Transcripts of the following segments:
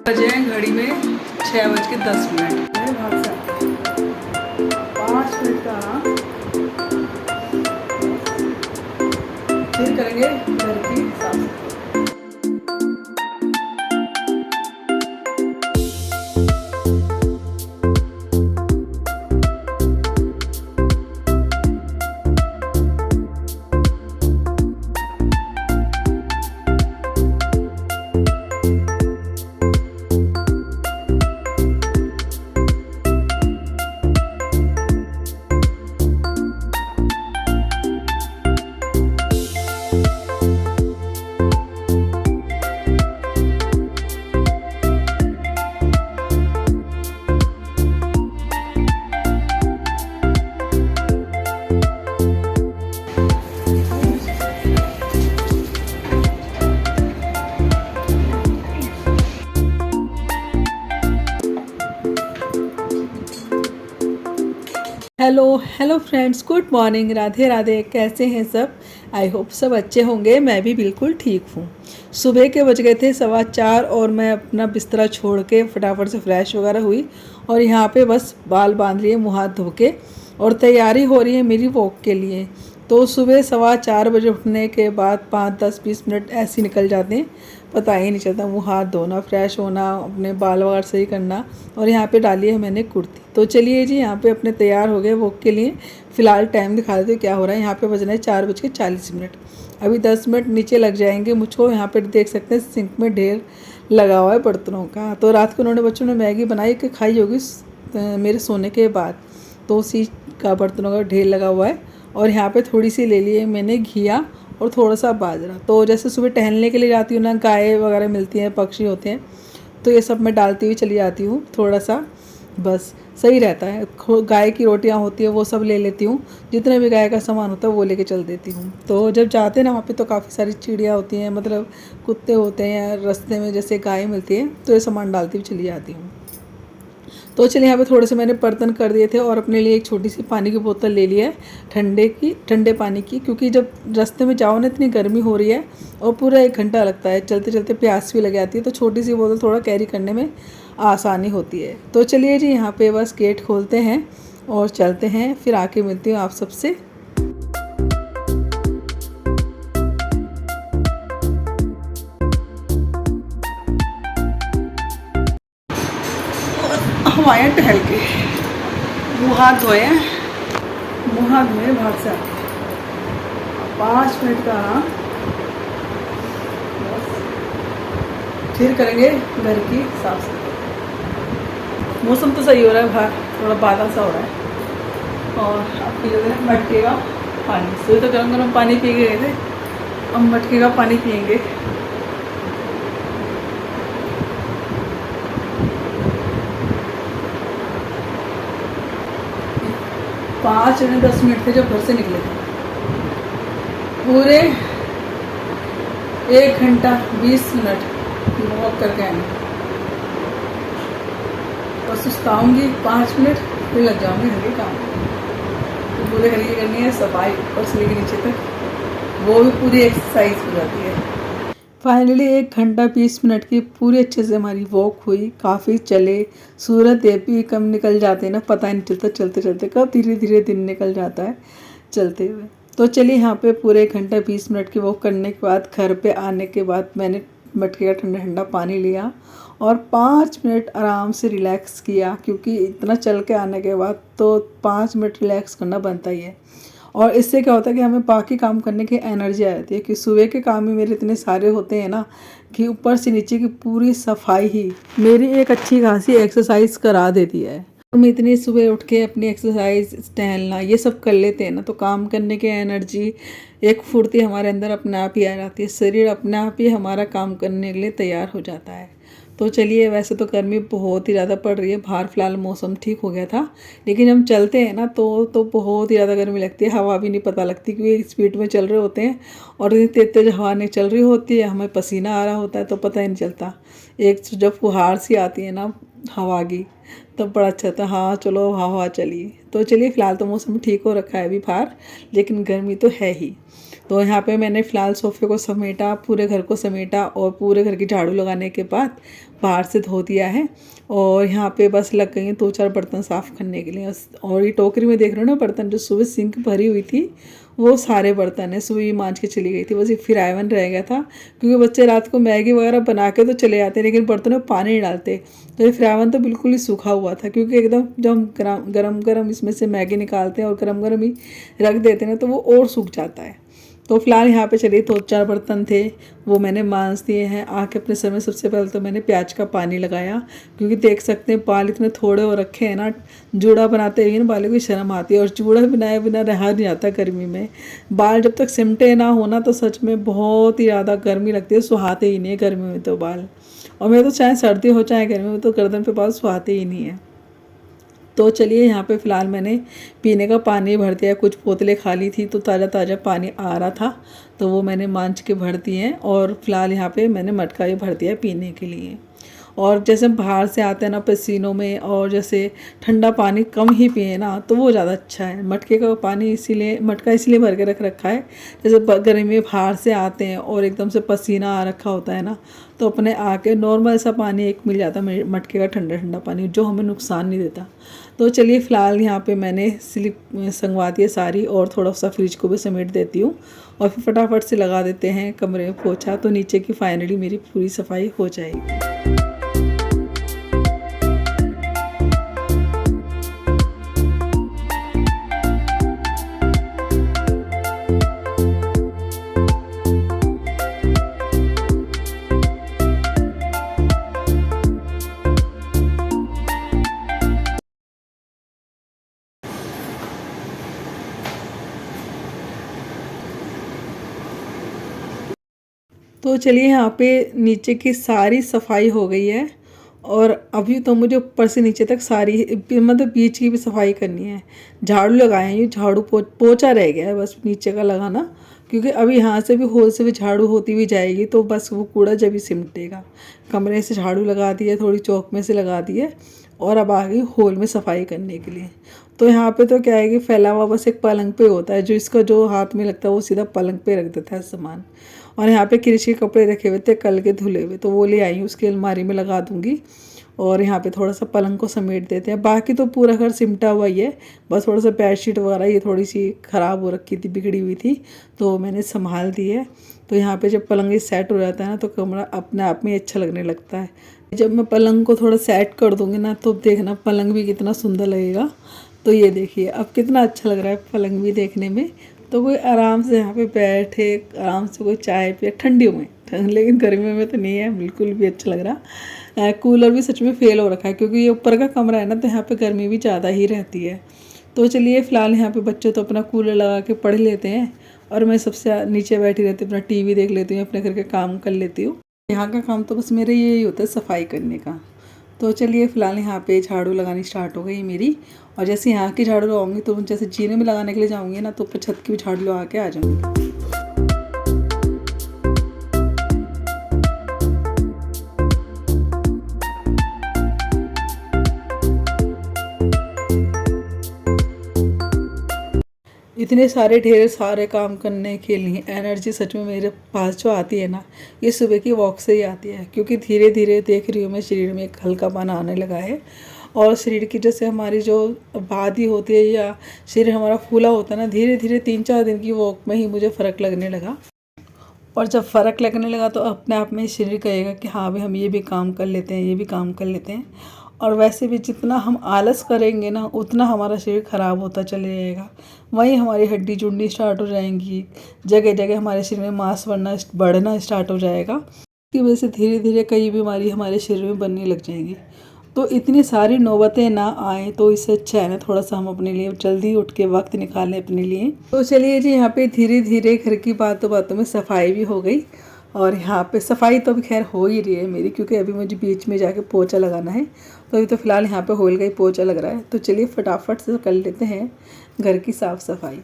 बजे हैं घड़ी में 6:10। मेरे भाग से 5 मिनट का आराम, फिर करेंगे घर की साफ सफाई। Hello hello friends, good morning, Radhe Radhe. कैसे हैं सब? आई होप सब अच्छे होंगे। मैं भी बिल्कुल ठीक हूँ। सुबह के बज गए थे 4:15 और मैं अपना बिस्तरा छोड़ के फटाफट से फ्रेश वगैरह हुई और यहाँ पे बस बाल बांध लिए, मुँह हाथ धो के, और तैयारी हो रही है मेरी वॉक के लिए। तो सुबह 4:15 बजे उठने के बाद 5, 10, 20 मिनट ऐसे निकल जाते हैं, पता ही नहीं चलता। मुँह हाथ धोना, फ्रेश होना, अपने बाल वगैरह सही करना। और यहाँ पे डाली है मैंने कुर्ती। तो चलिए जी, यहाँ पे अपने तैयार हो गए वॉक के लिए। फ़िलहाल टाइम दिखा देते क्या हो रहा है। यहाँ पे बज रहे हैं 4:40। अभी 10 मिनट नीचे लग जाएंगे मुझको। यहाँ पे देख सकते हैं सिंक में ढेर लगा हुआ है बर्तनों का। तो रात को उन्होंने बच्चों ने मैगी बनाई कि खाई होगी मेरे सोने के बाद, तो उसी का बर्तनों का ढेर लगा हुआ है। और यहाँ पे थोड़ी सी ले लिए मैंने घिया और थोड़ा सा बाजरा। तो जैसे सुबह टहलने के लिए जाती हूँ ना, गाय वगैरह मिलती हैं, पक्षी होते हैं, तो ये सब मैं डालती हुई चली जाती हूँ थोड़ा सा, बस सही रहता है। गाय की रोटियाँ होती है वो सब ले लेती हूँ, जितने भी गाय का सामान होता है वो लेके चल देती हूँ। तो जब जाते हैं ना वहाँ पे तो काफ़ी सारी चिड़िया होती हैं, मतलब कुत्ते होते हैं, या रास्ते में जैसे गाय मिलती है तो ये सामान डालती हुई चली जाती हूँ। तो चलिए, यहाँ पे थोड़े से मैंने बर्तन कर दिए थे और अपने लिए एक छोटी सी पानी की बोतल ले ली है, ठंडे पानी की, क्योंकि जब रास्ते में जाओ ना इतनी गर्मी हो रही है और पूरा 1 घंटा लगता है, चलते चलते प्यास भी लग जाती है। तो छोटी सी बोतल थोड़ा कैरी करने में आसानी होती है। तो चलिए जी, यहाँ पे बस गेट खोलते हैं और चलते हैं, फिर आके मिलती हूँ आप सबसे। हम आए टहल के, मुँह हाथ धोए हैं, मुँह हाथ धोए भाग से 5 मिनट का आराम, फिर करेंगे घर की साफ सफाई। मौसम तो सही हो रहा है, बाहर थोड़ा बादल सा हो रहा है। और अब पी लेते हैं मटके का पानी। सुबह तो गरम गरम पानी पी गए थे, अब मटके का पानी पियेंगे। पाँच या 10 मिनट थे जब घर से निकले थे, पूरे 1 घंटा 20 मिनट वॉक करके आएंगे। और सुस्ताऊँगी 5 मिनट, फिर लग जाऊँगी घर के काम। तो पूरे घर की करनी है सफाई, ऊपर से लेकर नीचे तक, वो भी पूरी एक्सरसाइज हो जाती है। फाइनली 1 घंटा 20 मिनट की पूरी अच्छे से हमारी वॉक हुई, काफ़ी चले। सूरज देव भी कम निकल जाते हैं ना, पता नहीं चलता चलते चलते कब धीरे धीरे दिन निकल जाता है चलते हुए। तो चलिए, यहाँ पे पूरे 1 घंटा 20 मिनट की वॉक करने के बाद घर पे आने के बाद मैंने मटके का ठंडा ठंडा पानी लिया और 5 मिनट आराम से रिलैक्स किया, क्योंकि इतना चल के आने के बाद तो 5 मिनट रिलैक्स करना बनता ही है। और इससे क्या होता है कि हमें बाकी काम करने की एनर्जी आ जाती है, कि सुबह के काम ही मेरे इतने सारे होते हैं ना, कि ऊपर से नीचे की पूरी सफाई ही मेरी एक अच्छी खासी एक्सरसाइज करा देती है। हम इतनी सुबह उठ के अपनी एक्सरसाइज, टहलना, ये सब कर लेते हैं ना, तो काम करने की एनर्जी, एक फुर्ती हमारे अंदर अपने आप ही आ जाती है। शरीर अपने आप ही हमारा काम करने के लिए तैयार हो जाता है। तो चलिए, वैसे तो गर्मी बहुत ही ज़्यादा पड़ रही है बाहर, फिलहाल मौसम ठीक हो गया था, लेकिन हम चलते हैं ना तो बहुत ही ज़्यादा गर्मी लगती है। हवा भी नहीं पता लगती, क्योंकि स्पीड में चल रहे होते हैं और इतनी तेज तेज हवा नहीं चल रही होती है, हमें पसीना आ रहा होता है तो पता ही नहीं चलता। एक जब फुहार सी आती है ना हवा की, तब बड़ा अच्छा था, हाँ चलो हवा चली। तो चलिए फ़िलहाल तो मौसम ठीक हो रखा है अभी बाहर, लेकिन गर्मी तो है ही। तो यहाँ पे मैंने फ़िलहाल सोफ़े को समेटा, पूरे घर को समेटा और पूरे घर की झाड़ू लगाने के बाद बाहर से धो दिया है। और यहाँ पे बस लग गई हैं 2-4 बर्तन साफ़ करने के लिए। और ये टोकरी में देख रहे हो ना बर्तन, जो सुबह सिंक भरी हुई थी वो सारे बर्तन है, सुबह ही मांज के चली गई थी। बस एक फिरावन रह गया था, क्योंकि बच्चे रात को मैगी वगैरह बना के तो चले जाते लेकिन बर्तनों में पानी नहीं डालते। तो ये फिरावन तो बिल्कुल ही सूखा हुआ था, क्योंकि एकदम जब हम गरम गरम इसमें से मैगी निकालते हैं और गरम गरम ही रख देते हैं ना, तो वो और सूख जाता है। तो फिलहाल यहाँ पे चलिए 2-4 बर्तन थे वो मैंने मांज दिए हैं। आके अपने सर में सबसे पहले तो मैंने प्याज का पानी लगाया, क्योंकि देख सकते हैं बाल इतने थोड़े हो रखे हैं ना, जूड़ा बनाते हुए ना बालों की शर्म आती है। और जूड़ा बनाए बिना रहा नहीं जाता गर्मी में। बाल जब तक सिमटे ना होना तो सच में बहुत ही ज़्यादा गर्मी लगती है, सुहाते ही नहीं है गर्मी में तो बाल। और मैं तो चाहे सर्दी हो चाहे गर्मी में तो गर्दन पे बाल सुहाते ही नहीं है। तो चलिए यहाँ पे फ़िलहाल मैंने पीने का पानी भर दिया। कुछ बोतलें खाली थी तो ताज़ा ताज़ा पानी आ रहा था, तो वो मैंने मांझ के भर दिए हैं। और फ़िलहाल यहाँ पे मैंने मटका भी भर दिया है पीने के लिए। और जैसे हम बाहर से आते हैं ना पसीनों में, और जैसे ठंडा पानी कम ही पिए ना तो वो ज़्यादा अच्छा है। मटके का पानी इसीलिए, मटका इसलिए भर के रखा है, जैसे गर्मी में बाहर से आते हैं और एकदम से पसीना आ रखा होता है ना, तो अपने आके नॉर्मल सा पानी एक मिल जाता है मटके का, ठंडा ठंडा पानी, जो हमें नुकसान नहीं देता। तो चलिए फ़िलहाल यहाँ पे मैंने स्लिप संगवा दी है सारी, और थोड़ा सा फ्रिज को भी समेट देती हूँ। और फिर फटाफट से लगा देते हैं कमरे में पोछा, तो नीचे की फाइनली मेरी पूरी सफाई हो जाएगी। तो चलिए यहाँ पे नीचे की सारी सफाई हो गई है। और अभी तो मुझे ऊपर से नीचे तक सारी, मतलब बीच की भी सफाई करनी है। झाड़ू लगाए हैं, झाड़ू पोछा रह गया है बस नीचे का लगाना, क्योंकि अभी यहाँ से भी होल से भी झाड़ू होती हुई जाएगी, तो बस वो कूड़ा जब ही सिमटेगा। कमरे से झाड़ू लगा दी है, थोड़ी चौक में से लगा दी है, और अब आ गई होल में सफाई करने के लिए। तो यहाँ पे तो क्या है कि फैला हुआ बस एक पलंग पे होता है, जो इसका जो हाथ में लगता है वो सीधा पलंग पे रख देता है सामान। और यहाँ पे कृषि के कपड़े रखे हुए थे कल के धुले हुए, तो वो ले आई हूँ, उसकी अलमारी में लगा दूँगी। और यहाँ पे थोड़ा सा पलंग को समेट देते हैं। बाकी तो पूरा घर सिमटा हुआ ही है, बस थोड़ा सा बेडशीट वगैरह ये थोड़ी सी ख़राब हो रखी थी, बिगड़ी हुई थी, तो मैंने संभाल दी है। तो यहाँ पे जब पलंग ये सेट हो जाता है ना, तो कमरा अपने आप में अच्छा लगने लगता है। जब मैं पलंग को थोड़ा सेट कर दूँगी ना, तो देखना पलंग भी कितना सुंदर लगेगा। तो ये देखिए अब कितना अच्छा लग रहा है पलंग भी देखने में। तो कोई आराम से यहाँ पे बैठे, आराम से कोई चाय पिए ठंडियों में, लेकिन गर्मियों में तो नहीं है बिल्कुल भी अच्छा लग रहा। कूलर भी सच में फेल हो रखा है, क्योंकि ये ऊपर का कमरा है ना, तो यहाँ पे गर्मी भी ज़्यादा ही रहती है। तो चलिए फ़िलहाल यहाँ पे बच्चे तो अपना कूलर लगा के पढ़ लेते हैं, और मैं सबसे नीचे बैठी रहती हूँ, अपना टीवी देख लेती हूँ, अपने घर के काम कर लेती हूँ। यहाँ का काम तो बस मेरा यही होता है, सफाई करने का। तो चलिए फ़िलहाल यहाँ पे झाड़ू लगानी स्टार्ट हो गई मेरी। और जैसे यहाँ की झाड़ू लगाऊंगी, तो जैसे जीने में लगाने के लिए जाऊँगी ना, तो ऊपर छत की भी झाड़ू लगा के आ जाऊँगी। इतने सारे ढेर सारे काम करने के लिए एनर्जी सच में मेरे पास जो आती है ना, ये सुबह की वॉक से ही आती है। क्योंकि धीरे धीरे देख रही हूँ मैं शरीर में एक हल्कापन आने लगा है। और शरीर की जैसे हमारी जो बादी होती है, या शरीर हमारा फूला होता है ना, धीरे धीरे 3-4 दिन की वॉक में ही मुझे फ़र्क लगने लगा। और जब फ़र्क लगने लगा तो अपने आप में शरीर कहेगा कि हाँ भाई हम ये भी काम कर लेते हैं, ये भी काम कर लेते हैं। और वैसे भी जितना हम आलस करेंगे ना, उतना हमारा शरीर ख़राब होता चले जाएगा। वहीं हमारी हड्डी जुड़नी स्टार्ट हो जाएंगी, जगह जगह हमारे शरीर में मांस बढ़ना स्टार्ट हो जाएगा। इसकी वजह से धीरे धीरे कई बीमारी हमारे शरीर में बनने लग जाएंगी। तो इतनी सारी नौबतें ना आए, तो इससे अच्छा है ना थोड़ा सा हम अपने लिए जल्दी उठ के वक्त निकालें अपने लिए। तो चलिए जी, यहाँ पे धीरे धीरे घर की बातों बातों में सफाई भी हो गई। और यहाँ पे सफाई तो अभी खैर हो ही रही है मेरी, क्योंकि अभी मुझे बीच में जाके पोछा लगाना है। तो अभी तो फ़िलहाल यहाँ पे होल का ही पोछा लग रहा है। तो चलिए फटाफट से कर लेते हैं घर की साफ़ सफाई।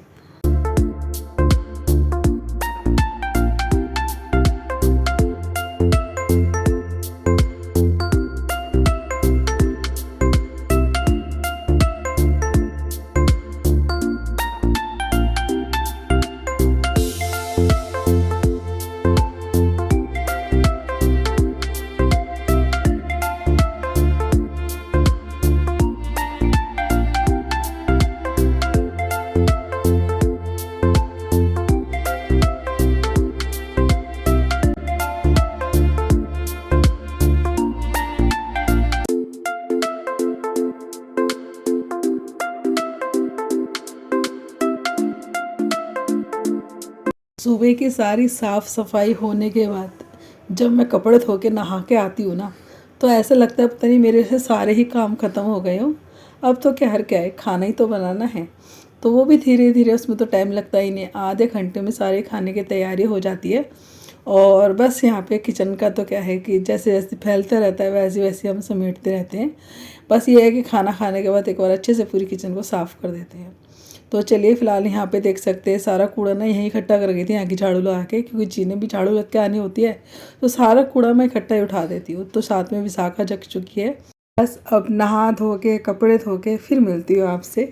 सुबह की सारी साफ़ सफाई होने के बाद जब मैं कपड़े धो के नहा के आती हूँ ना, तो ऐसा लगता है पता नहीं मेरे से सारे ही काम ख़त्म हो गए हों। अब तो क्या है, खाना ही तो बनाना है, तो वो भी धीरे धीरे, उसमें तो टाइम लगता ही नहीं, आधे घंटे में सारे खाने की तैयारी हो जाती है। और बस यहाँ पे किचन का तो क्या है कि जैसे जैसे फैलता रहता है वैसे वैसे हम समेटते रहते हैं। बस ये है कि खाना खाने के बाद एक बार अच्छे से पूरी किचन को साफ़ कर देते हैं। तो चलिए फ़िलहाल यहाँ पे देख सकते हैं सारा कूड़ा ना यहीं इकट्ठा कर गई थी यहाँ की झाड़ू लगा के, क्योंकि जीने भी झाड़ू लग के आनी होती है, तो सारा कूड़ा मैं इकट्ठा ही उठा देती हूँ। तो साथ में विशाखा जग चुकी है। बस अब नहा धो के कपड़े धो के फिर मिलती हूँ आपसे।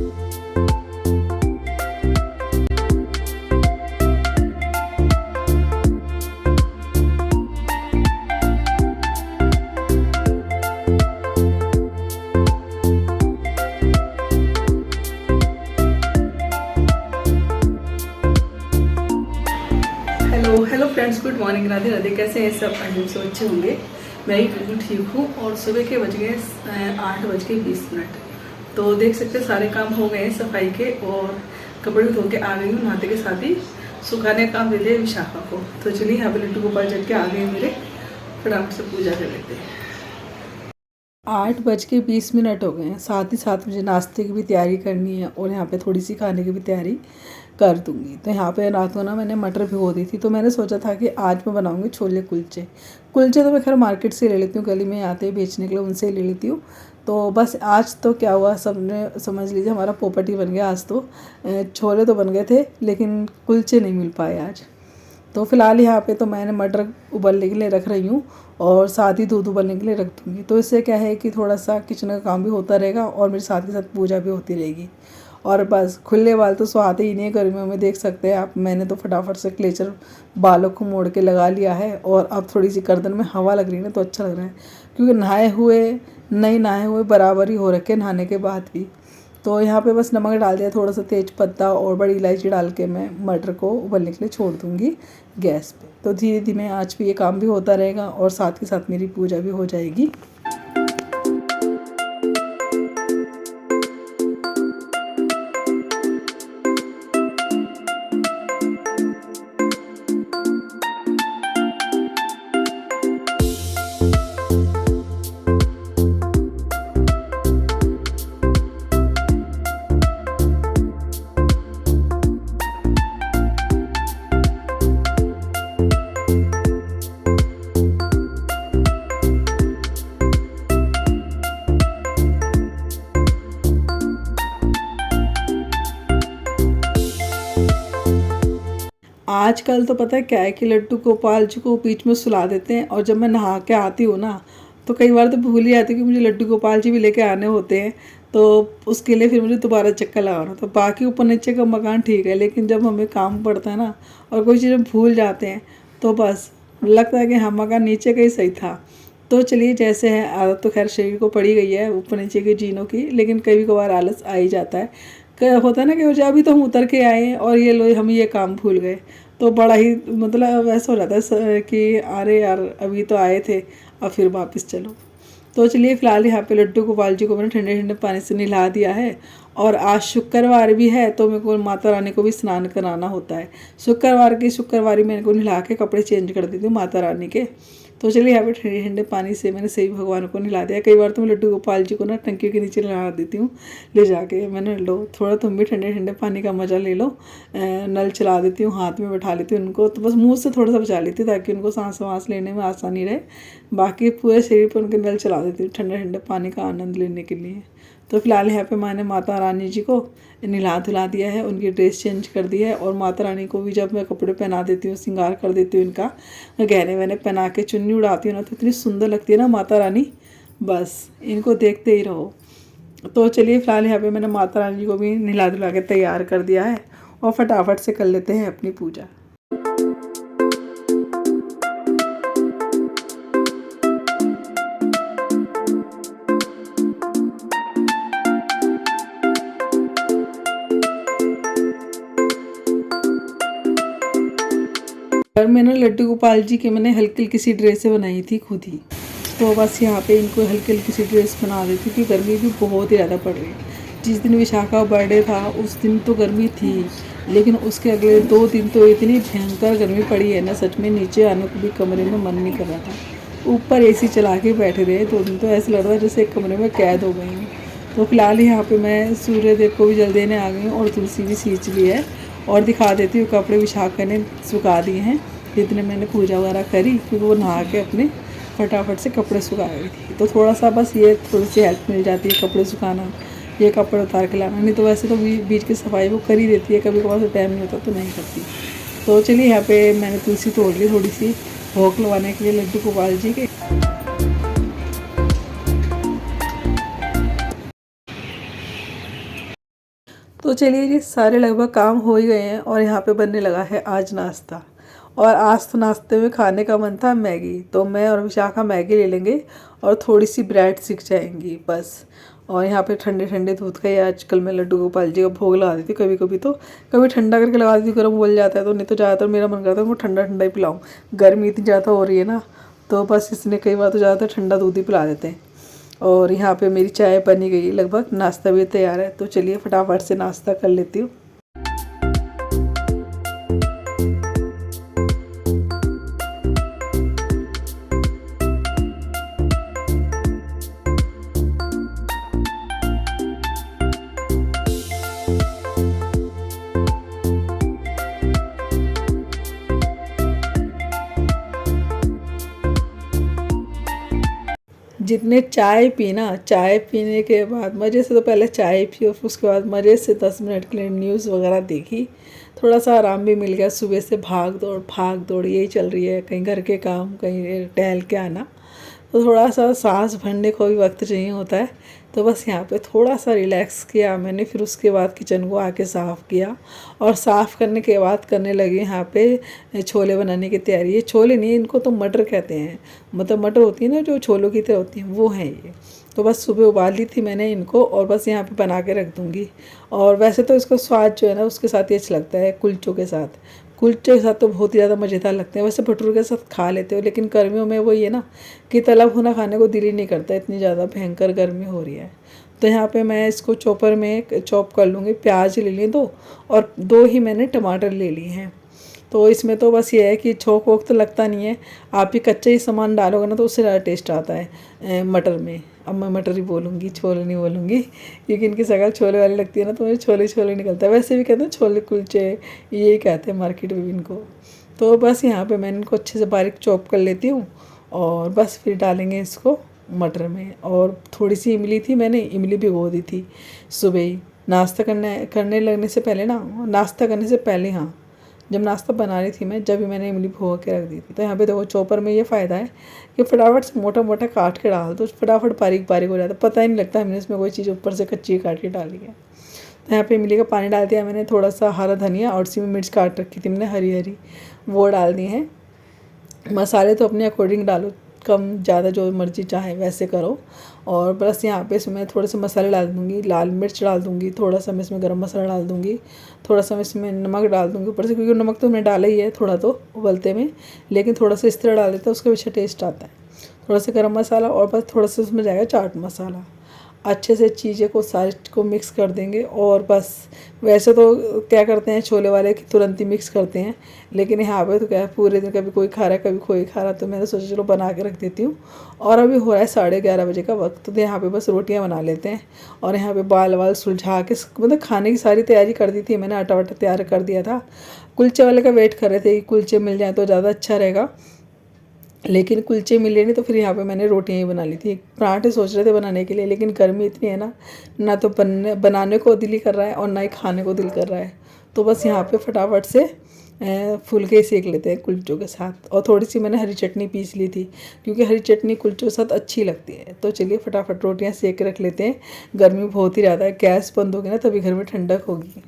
Hello friends, good morning, Radhe Radhe. कैसे हैं सब? आई होप सब अच्छे होंगे। मैं भी बिल्कुल ठीक हूँ। और सुबह के बज गए 8:20। तो देख सकते हैं सारे काम हो गए हैं सफाई के, और कपड़े धो के आ गई हूँ। नहाते के साथ ही सुखाने का काम दे दिया विशाखा को। तो चलिए यहाँ पे लड्डू गोपाल जग के आ गए मेरे, फटाफट से पूजा कर लेते हैं। 8:20 हो गए हैं। साथ ही साथ मुझे नाश्ते की भी तैयारी करनी है, और यहाँ पे थोड़ी सी खाने की भी तैयारी कर दूँगी। तो यहाँ पे रात को ना मैंने मटर भिगो दी थी, तो मैंने सोचा था कि आज मैं बनाऊँगी छोले कुलचे। कुलचे तो मैं खैर मार्केट से ले लेती हूँ, गली में आते हैं बेचने के लिए, उनसे ले लेती हूँ। तो बस आज तो क्या हुआ, सबने समझ लीजिए हमारा पोपट ही बन गया आज तो। छोले तो बन गए थे लेकिन कुलचे नहीं मिल पाए आज। तो फ़िलहाल यहाँ पे तो मैंने मटर उबलने के लिए रख रही हूँ, और साथ ही दूध उबलने के लिए रख दूँगी। तो इससे क्या है कि थोड़ा सा किचन का काम भी होता रहेगा, और मेरे साथ के साथ पूजा भी होती रहेगी। और बस खुले बाल तो सुहाते ही नहीं है गर्मियों में, देख सकते हैं आप। मैंने तो फटाफट से क्लेचर बालों को मोड़ के लगा लिया है, और अब थोड़ी सी गर्दन में हवा लग रही है ना, तो अच्छा लग रहा है, क्योंकि नहाए हुए नहीं नहाए हुए बराबर ही हो रखे नहाने के बाद भी। तो यहाँ पे बस नमक डाल दिया, थोड़ा सा तेज पत्ता और बड़ी इलायची डाल के मैं मटर को उबलने के लिए छोड़ दूँगी गैस पे। तो धीरे धीरे आज भी ये काम भी होता रहेगा, और साथ के साथ मेरी पूजा भी हो जाएगी। आजकल तो पता है क्या है कि लड्डू गोपाल जी को बीच में सुला देते हैं, और जब मैं नहा के आती हूँ ना, तो कई बार तो भूल ही आती हूँ कि मुझे लड्डू गोपाल जी भी लेके आने होते हैं। तो उसके लिए फिर मुझे दोबारा चक्कर लगाना। तो बाकी ऊपर नीचे का मकान ठीक है, लेकिन जब हमें काम पड़ता है ना, और कोई चीज़ हम भूल जाते हैं, तो बस लगता है कि हाँ, मकान नीचे का ही सही था। तो चलिए, जैसे है, आदत तो खैर शरीर को पड़ी गई है ऊपर नीचे की जीनों की, लेकिन कभी कभार आलस आ ही जाता है। होता है ना कि मुझे अभी तो हम उतर के आए हैं, और ये लो हम ये काम भूल गए। तो बड़ा ही मतलब ऐसा हो जाता है कि अरे यार, अभी तो आए थे, अब फिर वापस चलो। तो चलिए, फ़िलहाल यहाँ पे लड्डू गोपाल जी को मैंने ठंडे ठंडे पानी से नहला दिया है। और आज शुक्रवार भी है, तो मेरे को माता रानी को भी स्नान कराना होता है। शुक्रवारी मेरे को नहला के कपड़े चेंज कर देती हूँ माता रानी के। तो चलिए, यहाँ पे ठंडे ठंडे पानी से मैंने सभी भगवान को नहला दिया। कई बार तो मैं लड्डू गोपाल जी को ना टंकी के नीचे नहला देती हूँ ले जाके। मैंने लो, थोड़ा तुम भी ठंडे ठंडे पानी का मज़ा ले लो। नल चला देती हूँ, हाथ में बैठा लेती हूँ उनको, तो बस मुँह से थोड़ा सा बचा लेती हूँ ताकि उनको सांस वाँस लेने में आसानी रहे। बाकी पूरे शरीर पर उनके नल चला देती हूँ ठंडे ठंडे पानी का आनंद लेने के लिए। तो फिलहाल यहाँ पे मैंने माता रानी जी को नहला धुला दिया है, उनकी ड्रेस चेंज कर दी है। और माता रानी को भी जब मैं कपड़े पहना देती हूँ, श्रृंगार कर देती हूँ, इनका गहने वहने पहना के चुन्नी उड़ाती हूँ ना, तो इतनी सुंदर लगती है ना माता रानी, बस इनको देखते ही रहो। तो चलिए, फ़िलहाल यहाँ पे मैंने माता रानी जी को भी नहला धुला के तैयार कर दिया है, और फटाफट से कर लेते हैं अपनी पूजा। और मैंने लड्डू गोपाल जी के मैंने हल्की हल्की सी ड्रेसें बनाई थी खुद ही। तो बस यहाँ पे इनको हल्की हल्की सी ड्रेस बना देती, क्योंकि गर्मी भी बहुत ही ज़्यादा पड़ रही है। जिस दिन विशाखा का बर्थडे था उस दिन तो गर्मी थी, लेकिन उसके अगले 2 दिन तो इतनी भयंकर गर्मी पड़ी है ना, सच में नीचे आने को भी कमरे में मन नहीं कर रहा था। ऊपर एसी चला के बैठे रहे 2 दिन, तो ऐसा लग रहा है जैसे एक कमरे में कैद हो गई हूँ। तो फिलहाल यहाँ पे मैं सूर्य देव को भी जल देने आ गई हूँ और तुलसी भी सींच ली है। और दिखा देती हूँ, कपड़े बिछा कर ने सुखा दिए हैं जितने मैंने पूजा वगैरह करी, क्योंकि वो नहा के अपने फटाफट से कपड़े सुखा गई थी। तो थोड़ा सा बस ये थोड़ी सी हेल्प मिल जाती है कपड़े सुखाना, ये कपड़े उतार के लाना। नहीं तो वैसे तो बीच की सफाई वो कर ही देती है, कभी कभार तो टाइम नहीं होता तो नहीं करती। तो चलिए यहाँ पे मैंने तुलसी तोड़ ली थोड़ी सी भोग लगवाने के लिए लड्डू गोपाल जी के। तो चलिए जी, सारे लगभग काम हो ही गए हैं और यहाँ पे बनने लगा है आज नाश्ता। और आज तो नाश्ते में खाने का मन था मैगी, तो मैं और विशाखा मैगी ले लेंगे और थोड़ी सी ब्रेड सीख जाएंगी बस। और यहाँ पे ठंडे ठंडे दूध का ही आजकल मैं लड्डू गोपाल जी का भोग लगा देती हूँ कभी कभी, तो कभी ठंडा करके लगा देती हूँ, गर्म बोल जाता है तो। नहीं तो ज़्यादातर मेरा मन करता है उनको ठंडा ठंडा ही पिलाऊँ, गर्मी इतनी ज़्यादा हो रही है ना, तो बस इसने कई बार तो ज़्यादातर ठंडा दूध ही पिला देते हैं। और यहाँ पे मेरी चाय बनी गई, लगभग नाश्ता भी तैयार है। तो चलिए फटाफट से नाश्ता कर लेती हूँ। जितने चाय पीना, चाय पीने के बाद मज़े से, तो पहले चाय पी और उसके बाद मज़े से 10 मिनट के लिए न्यूज़ वगैरह देखी। थोड़ा सा आराम भी मिल गया, सुबह से भाग दौड़ यही चल रही है, कहीं घर के काम, कहीं टहल के आना, तो थोड़ा सा सांस भरने को भी वक्त चाहिए होता है। तो बस यहाँ पे थोड़ा सा रिलैक्स किया मैंने, फिर उसके बाद किचन को आके साफ़ किया। और साफ़ करने के बाद करने लगी यहाँ पे छोले बनाने की तैयारी। ये छोले नहीं, इनको तो मटर कहते हैं, मतलब मटर होती है ना जो छोलों की तरह होती हैं, वो हैं ये। तो बस सुबह उबाल ली थी मैंने इनको और बस यहाँ पे बना के रख दूँगी। और वैसे तो इसका स्वाद जो है ना उसके साथ ये अच्छा लगता है, कुलचों के साथ। कुलचे के साथ तो बहुत ही ज़्यादा मज़ेदार लगते हैं। वैसे भटूरे के साथ खा लेते हो, लेकिन गर्मियों में वो ये ना कि तला भुना खाने को दिल ही नहीं करता, इतनी ज़्यादा भयंकर गर्मी हो रही है। तो यहाँ पे मैं इसको चॉपर में चॉप कर लूँगी। प्याज ले लिए 2 और 2 ही मैंने टमाटर ले लिए हैं। तो इसमें तो बस ये है कि छोंक वोक तो लगता नहीं है, आप ही कच्चे ही सामान डालोगे ना तो उससे ज़्यादा टेस्ट आता है मटर में। अब मैं मटर ही बोलूँगी, छोले नहीं बोलूँगी, क्योंकि इनकी शक्ल छोले वाली लगती है ना, तो मुझे छोले छोले निकलता है। वैसे भी कहते हैं छोले कुलचे, यही कहते हैं मार्केट में भी इनको। तो बस यहाँ पे मैं इनको अच्छे से बारीक चॉप कर लेती हूँ और बस फिर डालेंगे इसको मटर में। और थोड़ी सी इमली थी, मैंने इमली भिगो दी थी सुबह ही नाश्ता करने लगने से पहले ना, नाश्ता करने से पहले, हाँ जब नाश्ता बना रही थी मैं, जब भी मैंने इमली भिगो के रख दी थी। तो यहाँ पे देखो चॉपर में ये फ़ायदा है कि फटाफट से मोटा मोटा काट के डाल दो, फटाफट बारीक बारीक हो जाता है, पता ही नहीं लगता हमने इसमें कोई चीज़ ऊपर से कच्ची काट के डाली है। तो यहाँ पे इमली का पानी डाल दिया मैंने, थोड़ा सा हरा धनिया और शिमला मिर्च काट रखी थी मैंने हरी हरी, वो डाल दी हैं। मसाले तो अपने अकॉर्डिंग डालो, कम ज़्यादा जो मर्ज़ी चाहे वैसे करो। और बस यहाँ पे इसमें थोड़े से मसाले डाल दूँगी, लाल मिर्च डाल दूँगी, थोड़ा सा मैं इसमें गरम मसाला डाल दूँगी, थोड़ा सा मैं इसमें नमक डाल दूँगी ऊपर से, क्योंकि नमक तो मैंने डाला ही है थोड़ा तो उबलते में, लेकिन थोड़ा सा इस तरह डाल देता है उसका अच्छा टेस्ट आता है। थोड़ा सा गरम मसाला और बस थोड़ा सा उसमें जाएगा चाट मसाला। अच्छे से चीज़ें को सारी को मिक्स कर देंगे। और बस वैसे तो क्या करते हैं छोले वाले कि तुरंत ही मिक्स करते हैं, लेकिन यहाँ पे तो क्या है पूरे दिन कभी कोई खा रहा है कभी कोई खा रहा है, तो मैंने सोचा चलो बना के रख देती हूँ। और अभी हो रहा है 11:30 बजे का वक्त, तो यहाँ पे बस रोटियाँ बना लेते हैं। और यहाँ पे बाल वाल सुलझा के मतलब खाने की सारी तैयारी कर दी थी मैंने, आटा वाटा तैयार कर दिया था। कुलचे वाले का वेट कर रहे थे कि कुलचे मिल जाए तो ज़्यादा अच्छा रहेगा, लेकिन कुलचे मिले नहीं, तो फिर यहाँ पे मैंने रोटियाँ ही बना ली थी। पराठे सोच रहे थे बनाने के लिए, लेकिन गर्मी इतनी है ना तो बनाने को दिल ही कर रहा है और ना ही खाने को दिल कर रहा है। तो बस यहाँ पे फटाफट से फुलके ही सेक लेते हैं कुलचों के साथ। और थोड़ी सी मैंने हरी चटनी पीस ली थी, क्योंकि हरी चटनी कुलचों के साथ अच्छी लगती है। तो चलिए फटाफट रोटियाँ सेक के रख लेते हैं, गर्मी बहुत ही ज़्यादा है। गैस बंद होगी ना तभी घर में ठंडक होगी।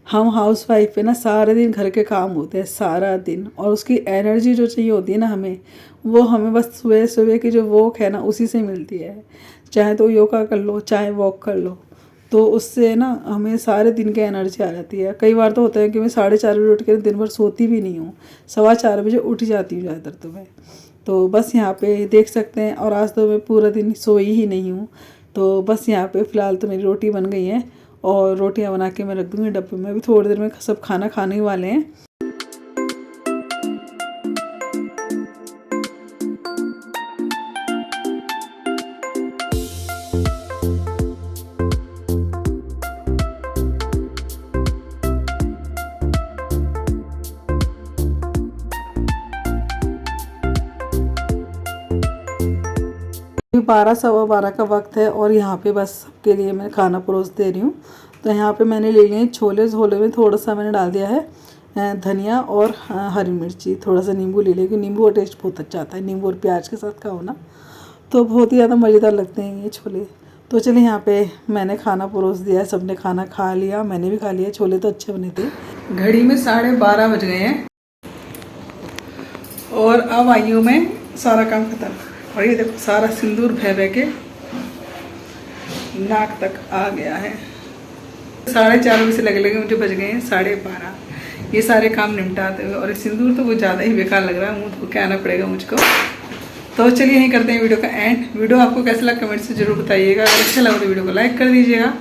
हम हाउस वाइफ पे ना सारे दिन घर के काम होते हैं सारा दिन, और उसकी एनर्जी जो चाहिए होती है ना वो हमें बस सुबह सुबह की जो वॉक है ना उसी से मिलती है। चाहे तो योगा कर लो, चाहे वॉक कर लो, तो उससे ना हमें सारे दिन की एनर्जी आ जाती है। कई बार तो होता है कि मैं 4:30 बजे उठ के दिन भर सोती भी नहीं हूँ, 4:15 बजे उठ जाती हूँ ज़्यादातर तो मैं। तो बस यहाँ पे देख सकते हैं, और आज तो मैं पूरा दिन सोई ही नहीं हूँ। तो बस यहाँ पे फ़िलहाल तो मेरी रोटी बन गई है, और रोटियां बना के मैं रख दूँगी डब्बे में। अभी थोड़ी देर में सब खाना खाने ही वाले हैं। अभी 12 सवा 12 का वक्त है, और यहाँ पे बस सबके लिए मैं खाना परोस दे रही हूँ। तो यहाँ पे मैंने ले लिए छोले। छोले में थोड़ा सा मैंने डाल दिया है धनिया और हरी मिर्ची, थोड़ा सा नींबू ले लिया, क्योंकि नींबू का टेस्ट बहुत अच्छा आता है। नींबू और प्याज के साथ खाओ ना तो बहुत ही ज़्यादा मज़ेदार लगते हैं ये छोले। तो चलिए यहाँ पे मैंने खाना परोस दिया है, सबने खाना खा लिया, मैंने भी खा लिया। छोले तो अच्छे बने थे। घड़ी में 12:30 बज गए हैं, और अब आई हूँ मैं सारा काम खत्म। और ये देखो सारा सिंदूर बह बह के नाक तक आ गया है। 4:30 से लगे लगे मुझे बज गए हैं 12:30 ये सारे काम निपटाते हुए। और सिंदूर तो कुछ ज़्यादा ही बेकार लग रहा है, मुँह धो के आना पड़ेगा मुझको। तो चलिए यहीं करते हैं वीडियो का एंड। वीडियो आपको कैसा लगा कमेंट से जरूर बताइएगा। अगर अच्छा लगा तो वीडियो को लाइक कर दीजिएगा,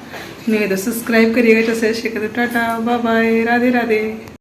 नहीं तो सब्सक्राइब करिएगा। तो शेयर कर दो। Tata bye bye, Radhe Radhe.